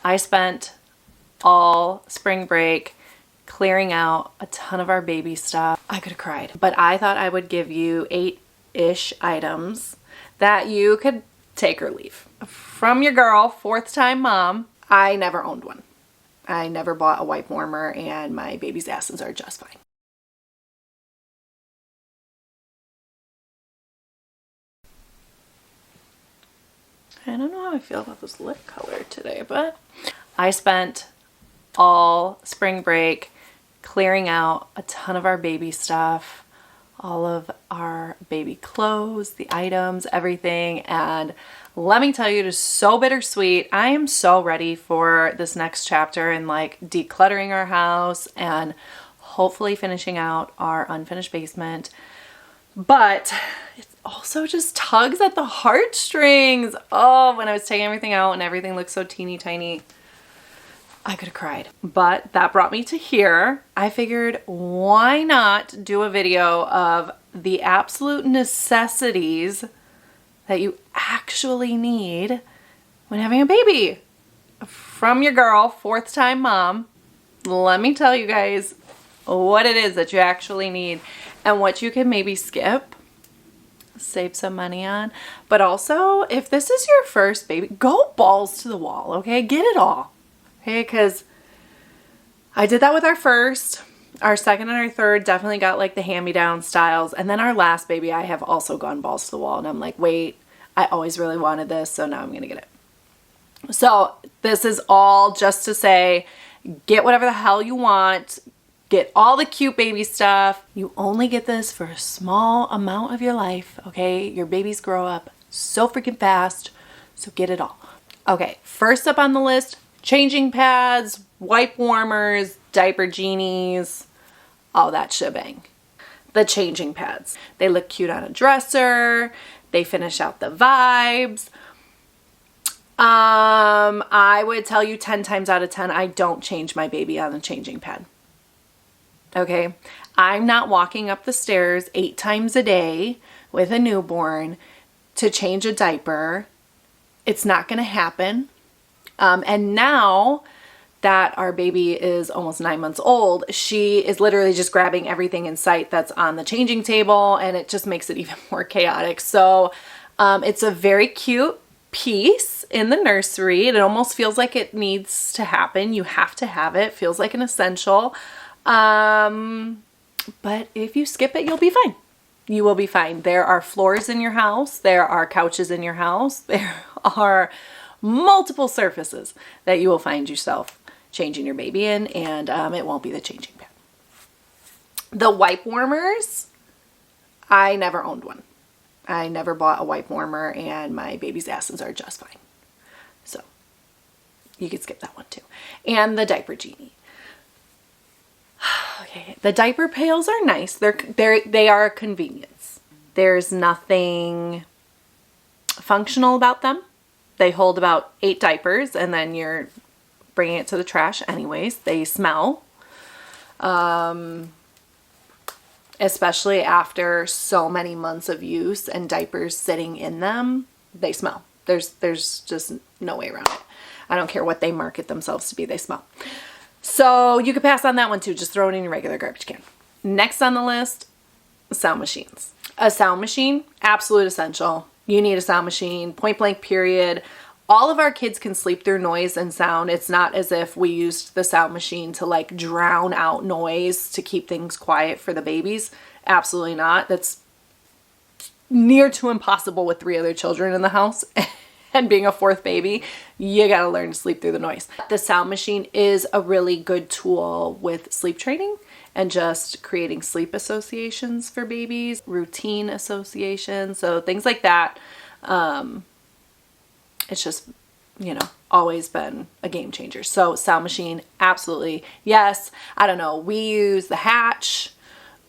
I spent all spring break clearing out a ton of our baby stuff. I could have cried, but I thought I would give you 8-ish items that you could take or leave. From your girl, fourth time mom. I never owned one. I never bought a wipe warmer, and my baby's asses are just fine. I don't know how I feel about this lip color today, but I spent all spring break clearing out a ton of our baby stuff, all of our baby clothes, the items, everything. And let me tell you, it is so bittersweet. I am so ready for this next chapter and like decluttering our house and hopefully finishing out our unfinished basement. But it also just tugs at the heartstrings. Oh, when I was taking everything out and everything looked so teeny tiny, I could have cried. But that brought me to here. I figured, why not do a video of the absolute necessities that you actually need when having a baby? From your girl, fourth time mom. Let me tell you guys what it is that you actually need and what you can maybe skip, save some money on. But also, if this is your first baby, go balls to the wall, okay? Get it all, okay? Because I did that with our first. Our second and our third definitely got like the hand-me-down styles. And then our last baby, I have also gone balls to the wall. And I'm like, wait, I always really wanted this, so now I'm going to get it. So this is all just to say, get whatever the hell you want. Get all the cute baby stuff. You only get this for a small amount of your life, okay? Your babies grow up so freaking fast, so get it all. Okay, first up on the list, changing pads, wipe warmers, diaper genies, all that shebang. The changing pads. They look cute on a dresser. They finish out the vibes. I would tell you 10 times out of 10, I don't change my baby on the changing pad. Okay, I'm not walking up the stairs 8 times a day with a newborn to change a diaper. It's not going to happen. And now that our baby is almost 9 months old, she is literally just grabbing everything in sight that's on the changing table, and it just makes it even more chaotic. So it's a very cute piece in the nursery. It almost feels like it needs to happen. You have to have it. It feels like an essential. But if you skip it, you'll be fine. You will be fine. There are floors in your house. There are couches in your house. There are multiple surfaces that you will find yourself changing your baby in, and it won't be the changing pad. The wipe warmers, I never owned one. I never bought a wipe warmer, and my baby's asses are just fine. So you could skip that one too. And the diaper genie. Okay, the diaper pails are nice. They are a convenience. There's nothing functional about them. They hold about 8 diapers, and then you're bringing it to the trash anyways. They smell. Especially after so many months of use and diapers sitting in them, they smell. There's just no way around it. I don't care what they market themselves to be, they smell. So you could pass on that one too. Just throw it in your regular garbage can. Next on the list, sound machines. A sound machine, absolute essential. You need a sound machine, point blank period. All of our kids can sleep through noise and sound. It's not as if we used the sound machine to like drown out noise to keep things quiet for the babies. Absolutely not. That's near to impossible with 3 other children in the house. And being a 4th baby, you gotta learn to sleep through the noise. The sound machine is a really good tool with sleep training and just creating sleep associations for babies, routine associations, so things like that. It's just, you know, always been a game changer. So sound machine, absolutely. Yes, I don't know. We use the Hatch,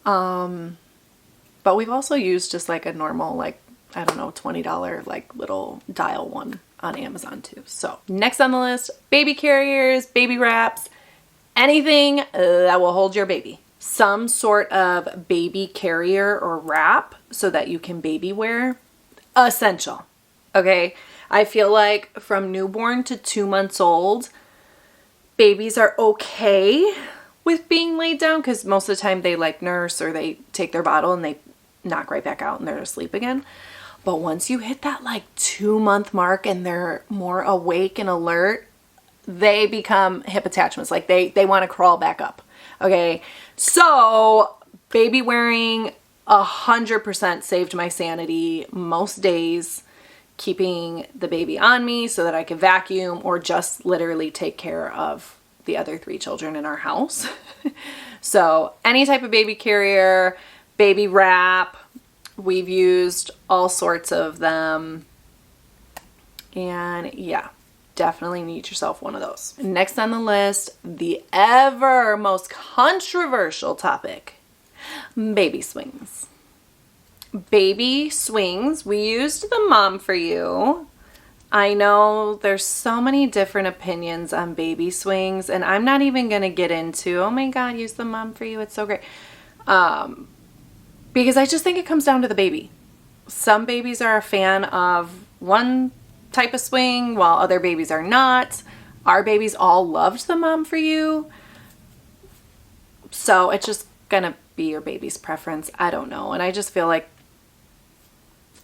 but we've also used just like a normal, like, I don't know, $20 like little dial one on Amazon too. So next on the list, baby carriers, baby wraps, anything that will hold your baby. Some sort of baby carrier or wrap so that you can baby wear. Essential. Okay. I feel like from newborn to 2 months old, babies are okay with being laid down because most of the time they like nurse or they take their bottle and they knock right back out and they're asleep again. But once you hit that like 2-month mark and they're more awake and alert, they become hip attachments. Like they want to crawl back up. Okay. So baby wearing 100% saved my sanity most days, keeping the baby on me so that I could vacuum or just literally take care of the other 3 children in our house. So any type of baby carrier, baby wrap, we've used all sorts of them. And yeah, definitely need yourself one of those. Next on the list, the ever most controversial topic, baby swings. Baby swings. We used the Mom for You. I know there's so many different opinions on baby swings, and I'm not even going to get into, oh my God, use the Mom for You. It's so great. Because I just think it comes down to the baby. Some babies are a fan of one type of swing while other babies are not. Our babies all loved the Mom for You. So it's just going to be your baby's preference. I don't know. And I just feel like,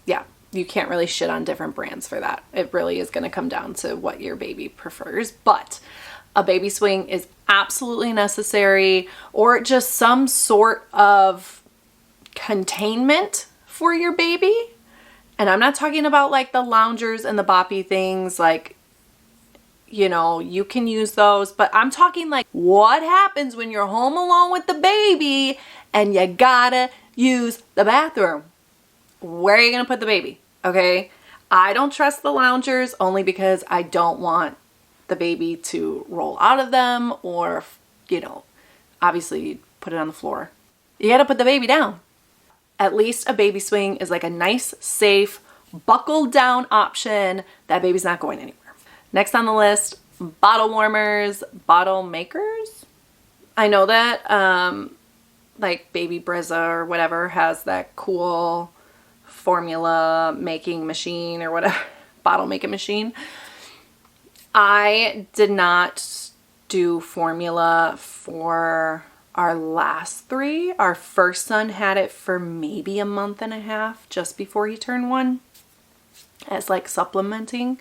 yeah, you can't really shit on different brands for that. It really is going to come down to what your baby prefers. But a baby swing is absolutely necessary, or just some sort of containment for your baby. And I'm not talking about like the loungers and the boppy things, like, you know, you can use those, but I'm talking like what happens when you're home alone with the baby and you gotta use the bathroom. Where are you gonna put the baby? Okay. I don't trust the loungers only because I don't want the baby to roll out of them, or, you know, obviously you put it on the floor. You gotta put the baby down. At least a baby swing is like a nice, safe, buckled down option. That baby's not going anywhere. Next on the list, bottle warmers, bottle makers. I know that like Baby Brezza or whatever has that cool formula making machine or whatever, bottle making machine. I did not do formula for our last 3. Our first son had it for maybe a month and a half just before he turned 1 as like supplementing.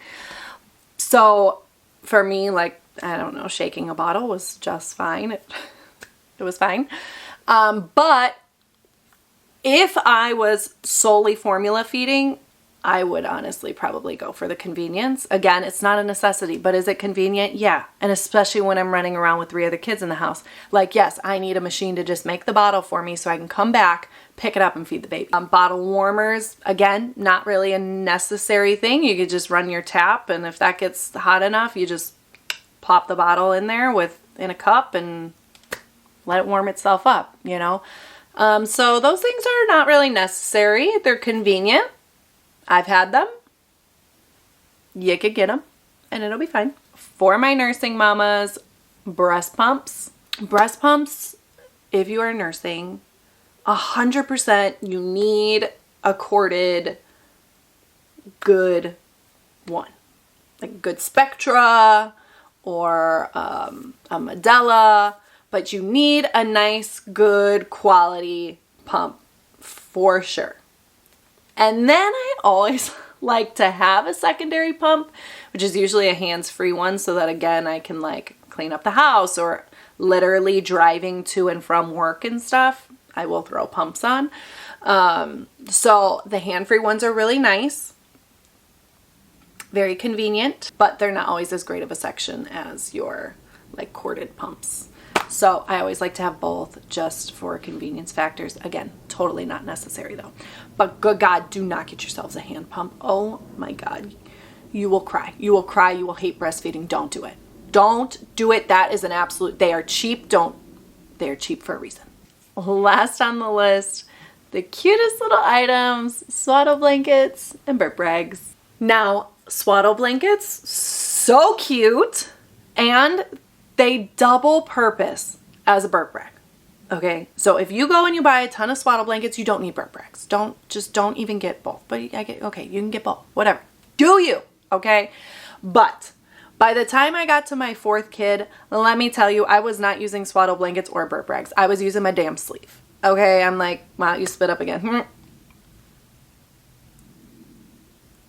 So for me, like, I don't know, shaking a bottle was just fine. It was fine. But if I was solely formula feeding, I would honestly probably go for the convenience. Again, it's not a necessity, but is it convenient? Yeah. And especially when I'm running around with 3 other kids in the house. Like, yes, I need a machine to just make the bottle for me so I can come back, pick it up, and feed the baby. Bottle warmers, again, not really a necessary thing. You could just run your tap, and if that gets hot enough, you just plop the bottle in there in a cup and let it warm itself up, you know? So those things are not really necessary. They're convenient. I've had them. You could get them and it'll be fine. For my nursing mamas, breast pumps. Breast pumps, if you are nursing, 100% you need a corded good one. Like good Spectra or a Medela, but you need a nice, good quality pump for sure. And then I always like to have a secondary pump, which is usually a hands-free one, so that again, I can like clean up the house or literally driving to and from work and stuff. I will throw pumps on. So the hand-free ones are really nice, very convenient, but they're not always as great of a section as your like corded pumps. So I always like to have both just for convenience factors. Again, totally not necessary though. But good God, do not get yourselves a hand pump. Oh my God. You will cry. You will cry. You will hate breastfeeding. Don't do it. Don't do it. That is an absolute, they are cheap. They are cheap for a reason. Last on the list, the cutest little items, swaddle blankets and burp rags. Now, swaddle blankets, so cute, and they double purpose as a burp rag. Okay, so if you go and you buy a ton of swaddle blankets, you don't need burp rags. Don't even get both. But okay, you can get both. Whatever. Do you? Okay, but By the time I got to my 4th kid, let me tell you, I was not using swaddle blankets or burp rags. I was using my damn sleeve. Okay, I'm like, wow, you spit up again.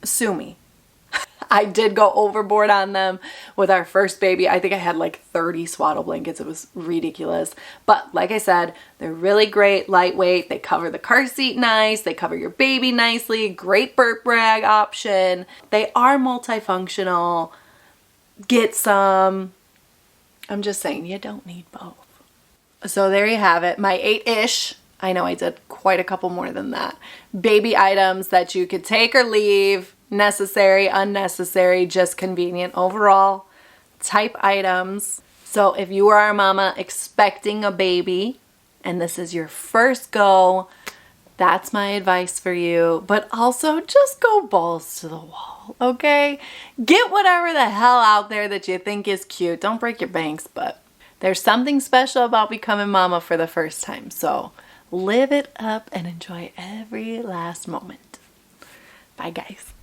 Sue me. I did go overboard on them with our first baby. I think I had like 30 swaddle blankets. It was ridiculous. But like I said, they're really great, lightweight. They cover the car seat nice. They cover your baby nicely. Great burp rag option. They are multifunctional. Get some. I'm just saying, you don't need both. So there you have it. My 8-ish. I know I did quite a couple more than that. Baby items that you could take or leave. Necessary, unnecessary, just convenient overall type items. So if you are a mama expecting a baby and this is your first go, that's my advice for you. But also just go balls to the wall, okay? Get whatever the hell out there that you think is cute. Don't break your banks, but there's something special about becoming mama for the first time. So live it up and enjoy every last moment. Bye, guys.